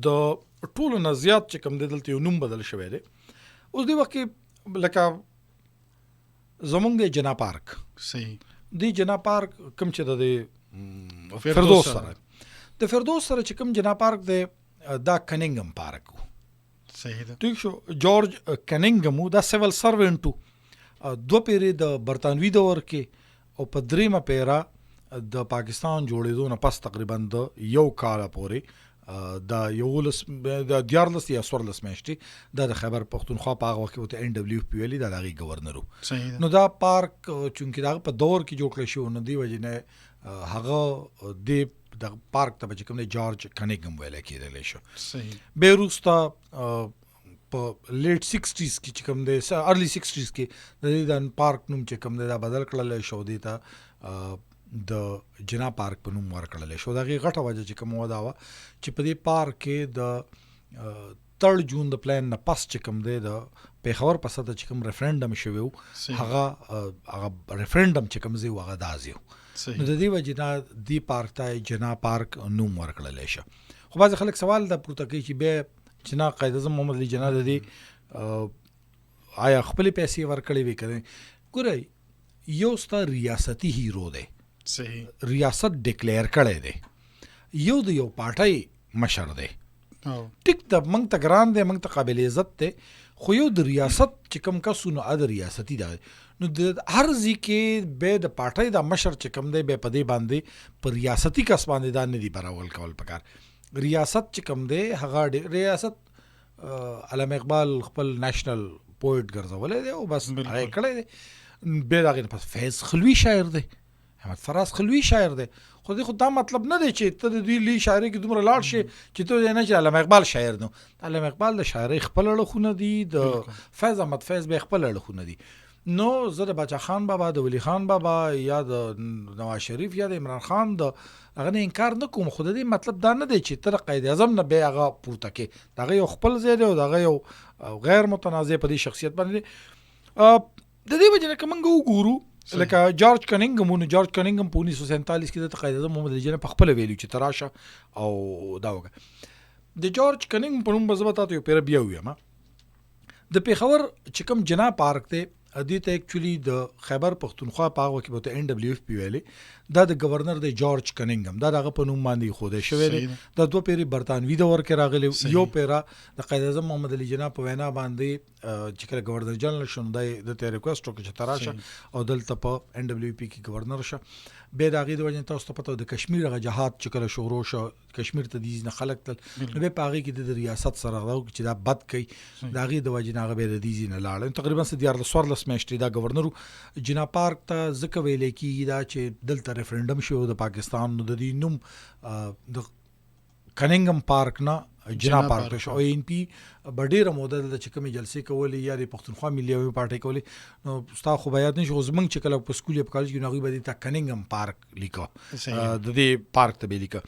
د ټولو نه زیات چې کوم دی دلته یو نوم بدل شوی دی. اوس دې وخت کې لکه زمونږ د جنا پارک صحیح دی جنا پارک کوم چې د فردوس سره د فردوس سره چې کوم جنا پارک دی دا کنینګم پارک و. صحیح ده. ٹھیک شو. جارج کنینګم دا سیول سروینټ و. 2 پیری د برطانوي دور کې او په 3 پیرا د پاکستان جوړېدو نه پس تقریبا د یو کال پورې دا 14 یا 14 میاشتې د خیبر پختونخوا په هغه وخت کې ته NWP ویلي دا دغه گورنر وو. نو دا پارک چونکې دا په دور کې جوړ کړی شو نو دی وجنه هغه د پارک ته چې کوم دی جارج کنینګم ویل کېدلی شو. صحیح. به وروسته په لیټ 60s کې چې کوم دی ارلی 60s کې د دې پارک نوم چې کوم دی دا بدل کړل شو دی ته د جنا پارک په نوم ورکړل شو. دا غي غټه وجه چې کوم ودا وا چې په دې پارک کې د 3 جون د پلان نه پس چې کوم دی د پیښور په سطح چې کوم ریفرندم شوی هغه ریفرندم چې کوم زی وغه دازیو. نو د دې وجه نه دی پارک ته جنا پارک نوم ورکړل شو. خو بعض خلک سوال د پورته کوي چې به جنا قائد اعظم محمد علي جنا د دې آیا خپل پیسې ورکړي وي کړي ګورئ یو ستا ریاستي هیرو دی. صحیح. ریاست ډیکلیئر کړی دی یو د یو پارټۍ مشر دی ټیک د منګ ته ګران دی منګ ته قابل عزت دی خو یو د ریاست چې کوم کسو نو د ریاستي دی نو د هر ځای کې به د پارټۍ د مشر چې کوم دی به په دې باندې پر ریاستي کس باندې دا نه دی براول کول پکار. ریاست چې کوم دی هغه ریاست علامه اقبال خپل نېشنل پوئټ ګرځولې دی او بس هغه کړی دی. به دغه پس فیض خلوی شاعر دی احمد فراز خلوی شاعر دی. خو دې خو دا مطلب نه دی چې ته د دوی لی شاعري کې دومره لاړ شي چې ته نه چې علامه اقبال شاعر نو. علامه اقبال د شاعري خپل اړخونه دي د فیض احمد فیض به خپل اړخونه دي. نو زه د باچا خان بابا د ولی خان بابا یا د نواز شریف یا د عمران خان د هغه نه انکار نه کوم. خو د دې مطلب دا نه دی چې تر قائد اعظم نه به هغه پورته کې دغه یو خپل ځای دی او دغه یو غیر متنازع په دې شخصیت باندې د دې وجه نه کومنګ وګورو لکه جارج کنینګم په 1947 کې د قائد اعظم محمد علي جناح په خپل ویلو چې تراشه او دا وګه د جارج کنینګم په نوم بزبطه یو پیر بیا ویم د پیښور چې کوم جنا پارک ته ادي ته اکچولی د خیبر پختونخوا په هغه کې بوته NWP ویلې دا د گورنر د جارج کنینګم دا دغه په نوم باندې خوده شوی دی. د 2 پیری برطانوي دور کې راغلی یو پیرا د قائد اعظم محمد علي جناح په وینا باندې چې کله گورنر جنرال شون د ته ریکوست وکړ چې تراشه او دلته په NWP کې گورنر شه. به د هغې د وجې تاسو ته پته د کشمیر هغه جهاد چې کله شروع شو کشمیر ته د نه خلک تل نو به په هغې کې د ریاست سره راغلو چې دا بد کوي د هغې د وجې نه هغه به د دې نه لاړ. تقریبا 14 میاشتې دا گورنر جنا پارک ته ځکه ویلی کېږي دا چې دلته ریفرنډم شو د پاکستان نو د دې نوم د کنینګم پارک نه جنا پارک شو. او NP ډېره موده د چې کومې جلسې کولې یا د پښتونخوا ملي عوامي پارټۍ کولې نو ستا خو بیات نه شو زمونږ چې کله په سکول یا په کالج کې نو هغوی به دې ته کنینګم پارک لیکه د دې پارک ته به لیکه.